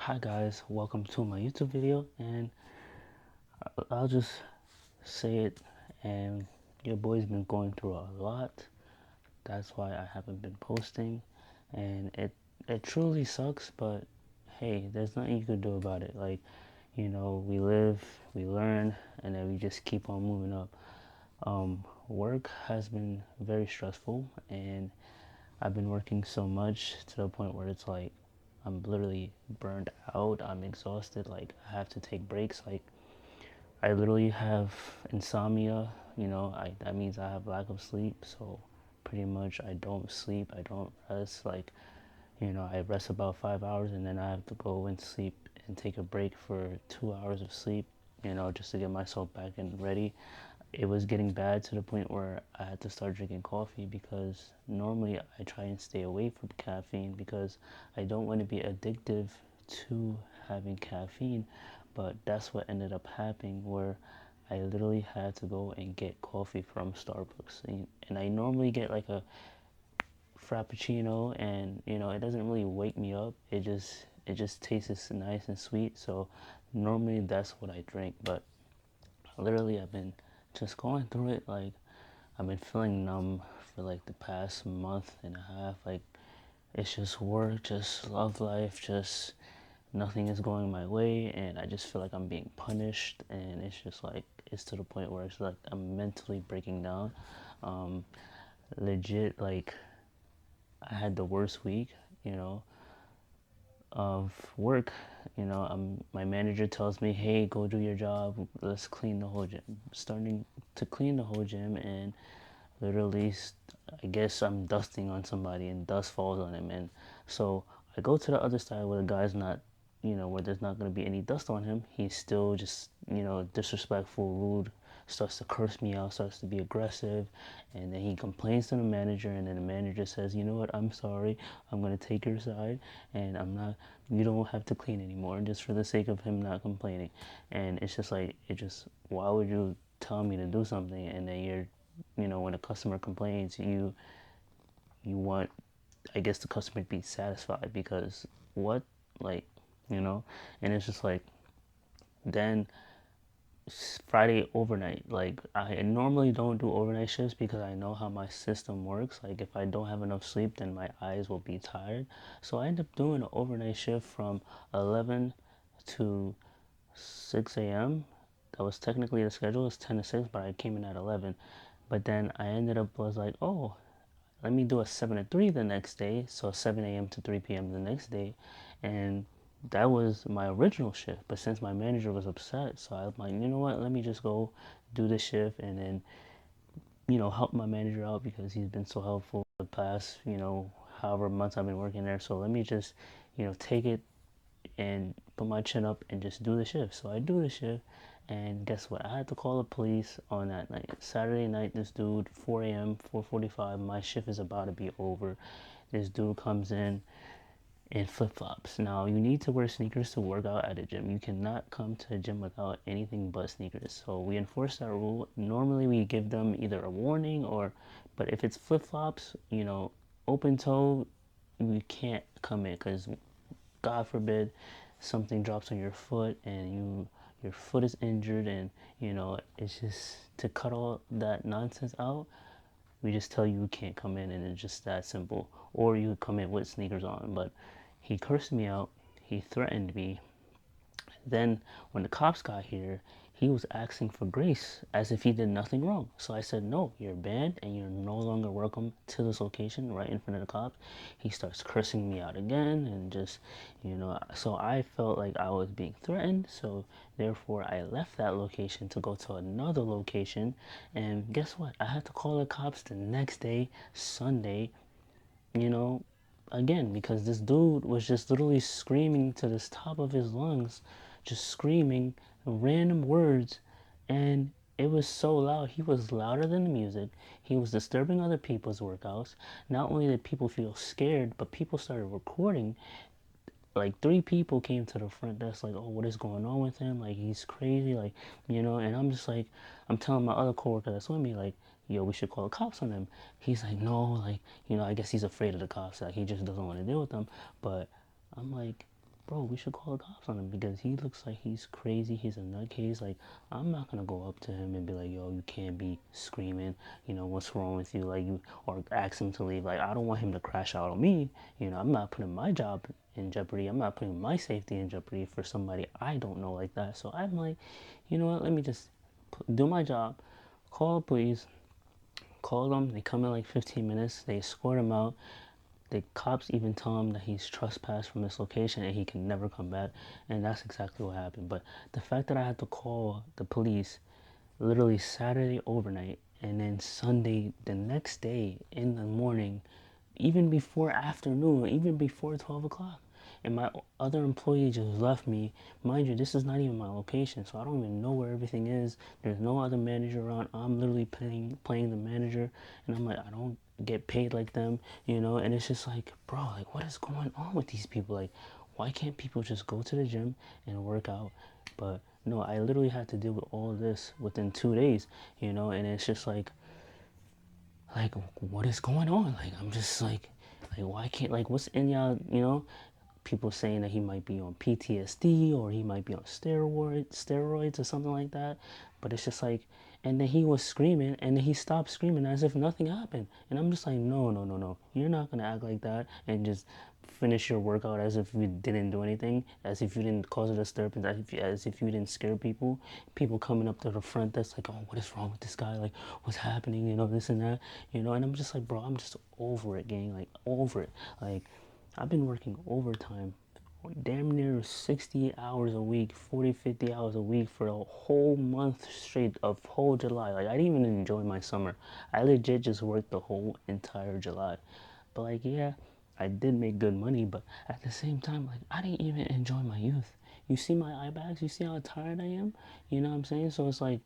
Hi guys, welcome to my YouTube video, and I'll just say it, and your boy's been going through a lot. That's why I haven't been posting, and it truly sucks, but hey, there's nothing you can do about it. Like, we live, we learn, and then we just keep on moving up. Work has been very stressful, and I've been working so much to the point where it's like I'm literally burned out. I'm exhausted. Like, I have to take breaks. Like, I literally have insomnia. That means I have lack of sleep. So pretty much I don't sleep. I don't rest. Like, I rest about 5 hours and then I have to go and sleep and take a break for 2 hours of sleep, just to get myself back and ready. It was getting bad to the point where I had to start drinking coffee because normally I try and stay away from caffeine because I don't want to be addictive to having caffeine. But that's what ended up happening, where I literally had to go and get coffee from Starbucks. And I normally get like a frappuccino, and it doesn't really wake me up. It just tastes nice and sweet. So normally that's what I drink. But literally I've been just going through it. Like, I've been feeling numb for like the past month and a half. Like, it's just work, just love life, just nothing is going my way, and I just feel like I'm being punished. And it's just like, it's to the point where it's like I'm mentally breaking down. um Legit, like, I had the worst week, you know of work. My manager tells me, hey, go do your job, let's clean the whole gym. Starting to clean the whole gym, and literally, I guess I'm dusting on somebody and dust falls on him. And so I go to the other side where the guy's not, where there's not going to be any dust on him. He's still just, disrespectful, rude, starts to curse me out, starts to be aggressive. And then he complains to the manager, and then the manager says, you know what, I'm sorry, I'm going to take your side, and you don't have to clean anymore, just for the sake of him not complaining. And it's just like, why would you tell me to do something, and then when a customer complains, you want, I guess, the customer to be satisfied, because what, like, you know and it's just like, then Friday overnight, like, I normally don't do overnight shifts because I know how my system works. Like, if I don't have enough sleep, then my eyes will be tired. So I end up doing an overnight shift from 11 to 6 a.m. That was technically the schedule. It's 10 to 6, but I came in at 11. But then I ended up, was like, oh, let me do a 7 to 3 the next day. So 7 a.m. to 3 p.m. the next day. And that was my original shift. But since my manager was upset, so I was like, you know what, let me just go do the shift, and then, help my manager out, because he's been so helpful the past, however months I've been working there. So let me just, take it and put my chin up and just do the shift. So I do the shift, and guess what? I had to call the police on that night. Saturday night, this dude, 4 a.m., 4:45, my shift is about to be over. This dude comes in flip-flops. Now, you need to wear sneakers to work out at a gym. You cannot come to a gym without anything but sneakers. So we enforce that rule. Normally, we give them either a warning, but if it's flip-flops, open toe, you can't come in, because God forbid something drops on your foot and your foot is injured, and it's just to cut all that nonsense out. We just tell you can't come in, and it's just that simple. Or you come in with sneakers on. But he cursed me out, he threatened me. Then when the cops got here, he was asking for grace as if he did nothing wrong. So I said, no, you're banned and you're no longer welcome to this location, right in front of the cops. He starts cursing me out again, and just, so I felt like I was being threatened. So therefore, I left that location to go to another location. And guess what? I had to call the cops the next day, Sunday, you know, again, because this dude was just literally screaming to the top of his lungs, just screaming random words. And it was so loud. He was louder than the music. He was disturbing other people's workouts. Not only did people feel scared, but people started recording. Like, three people came to the front desk, like, oh, what is going on with him? Like, he's crazy. Like, and I'm just like, I'm telling my other coworker that's with me, like, yo, we should call the cops on him. He's like, no, like, I guess he's afraid of the cops. Like, he just doesn't want to deal with them. But I'm like, bro, we should call the cops on him because he looks like he's crazy. He's a nutcase. Like, I'm not gonna go up to him and be like, yo, you can't be screaming. What's wrong with you? Like, or ask him to leave. Like, I don't want him to crash out on me. I'm not putting my job in jeopardy. I'm not putting my safety in jeopardy for somebody I don't know like that. So I'm like, you know what? Let me just do my job. Call the police. Call them. They come in like 15 minutes. They escort him out. The cops even tell him that he's trespassed from this location and he can never come back. And that's exactly what happened. But the fact that I had to call the police literally Saturday overnight and then Sunday the next day in the morning, even before afternoon, even before 12 o'clock. And my other employee just left me. Mind you, this is not even my location, so I don't even know where everything is. There's no other manager around. I'm literally playing the manager, and I'm like, I don't get paid like them. And it's just like, bro, like, what is going on with these people? Like, why can't people just go to the gym and work out? But no, I literally had to deal with all of this within 2 days, and it's just like what is going on? Like, I'm just like why can't, like, what's in y'all? People saying that he might be on PTSD or he might be on steroids or something like that. But it's just like, and then he was screaming and then he stopped screaming as if nothing happened. And I'm just like, no, no, no, no. You're not gonna act like that and just finish your workout as if you didn't do anything, as if you didn't cause a disturbance, as if you didn't scare people. People coming up to the front that's like, oh, what is wrong with this guy? Like, what's happening? This and that. And I'm just like, bro, I'm just over it, gang. Like, over it. Like, I've been working overtime damn near 60 hours a week, 40, 50 hours a week for a whole month straight of whole July. Like, I didn't even enjoy my summer. I legit just worked the whole entire July. But, like, yeah, I did make good money, but at the same time, like, I didn't even enjoy my youth. You see my eye bags? You see how tired I am? You know what I'm saying? So it's like,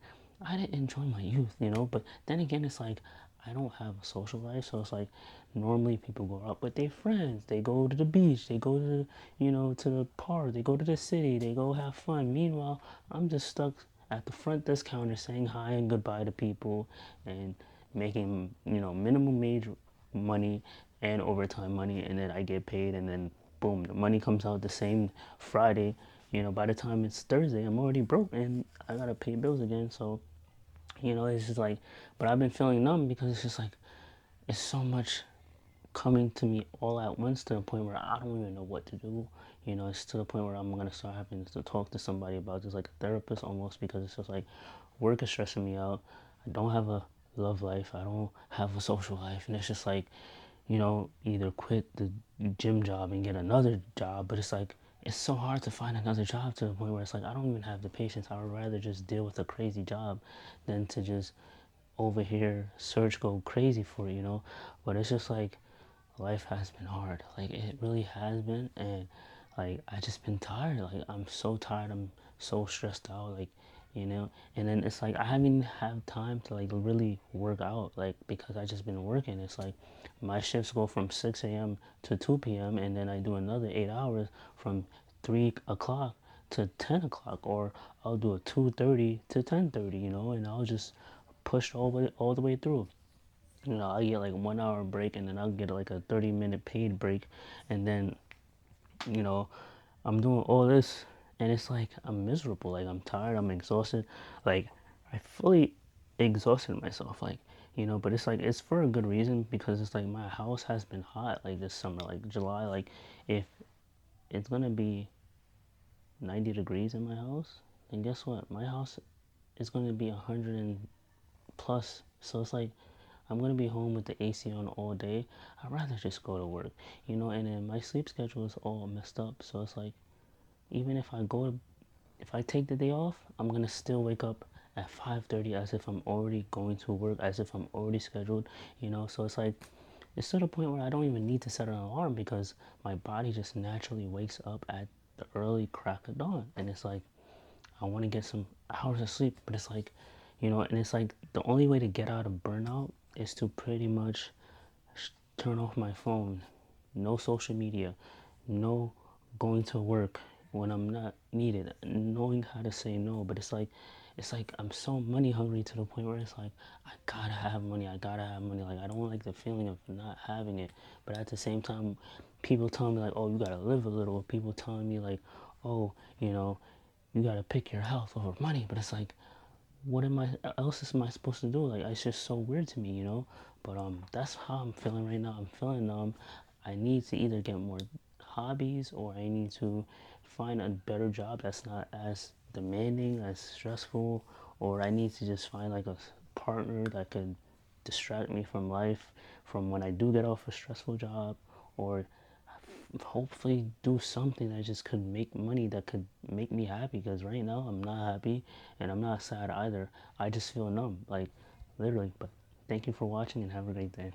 I didn't enjoy my youth. But then again, it's like, I don't have a social life, so it's like normally people go out with their friends. They go to the beach, they go to the park, they go to the city, they go have fun. Meanwhile, I'm just stuck at the front desk counter saying hi and goodbye to people and making minimum wage money and overtime money, and then I get paid, and then boom, the money comes out the same Friday. By the time it's Thursday, I'm already broke and I gotta pay bills again. So it's just like, but I've been feeling numb because it's just like, it's so much coming to me all at once to the point where I don't even know what to do. It's to the point where I'm gonna start having to talk to somebody about this, like a therapist almost, because it's just like work is stressing me out. I don't have a love life. I don't have a social life, and it's just like, either quit the gym job and get another job, but it's like it's so hard to find another job to the point where it's like I don't even have the patience. I would rather just deal with a crazy job than to just over here search go crazy for it. But it's just like life has been hard. Like, it really has been. And like, I just been tired. Like, I'm so tired. I'm so stressed out. Like, and then it's like I haven't had time to like really work out, like, because I just been working. It's like my shifts go from 6 a.m. to 2 p.m. and then I do another 8 hours from 3 o'clock to 10 o'clock, or I'll do a 2:30 to 10:30, and I'll just push all the way through. I get like 1 hour break, and then I'll get like a 30-minute paid break, and then you know I'm doing all this, and it's like I'm miserable. Like, I'm tired, I'm exhausted. Like, I fully exhausted myself. Like, but it's like it's for a good reason, because it's like my house has been hot like this summer, like July. Like, if it's gonna be 90 degrees in my house, then guess what? My house is gonna be 100 and plus. So it's like I'm gonna be home with the AC on all day. I'd rather just go to work. And then my sleep schedule is all messed up. So it's like, even if I take the day off, I'm gonna still wake up at 5:30 as if I'm already going to work, as if I'm already scheduled. So it's like, it's to the point where I don't even need to set an alarm, because my body just naturally wakes up at the early crack of dawn, and it's like I want to get some hours of sleep, but it's like, and it's like the only way to get out of burnout is to pretty much turn off my phone, no social media, no going to work when I'm not needed, knowing how to say no. But it's like I'm so money hungry to the point where it's like I gotta have money. Like, I don't like the feeling of not having it, but at the same time, people telling me like, oh, you gotta live a little. People telling me like, oh, you know, you gotta pick your health over money. But it's like, what am I else am I supposed to do? Like, it's just so weird to me, you know. But that's how I'm feeling right now. I'm feeling I need to either get more hobbies, or I need to find a better job that's not as demanding, as stressful, or I need to just find like a partner that could distract me from life, from when I do get off a stressful job, or hopefully do something that just could make money, that could make me happy, because right now I'm not happy and I'm not sad either. I just feel numb, like literally. But thank you for watching and have a great day.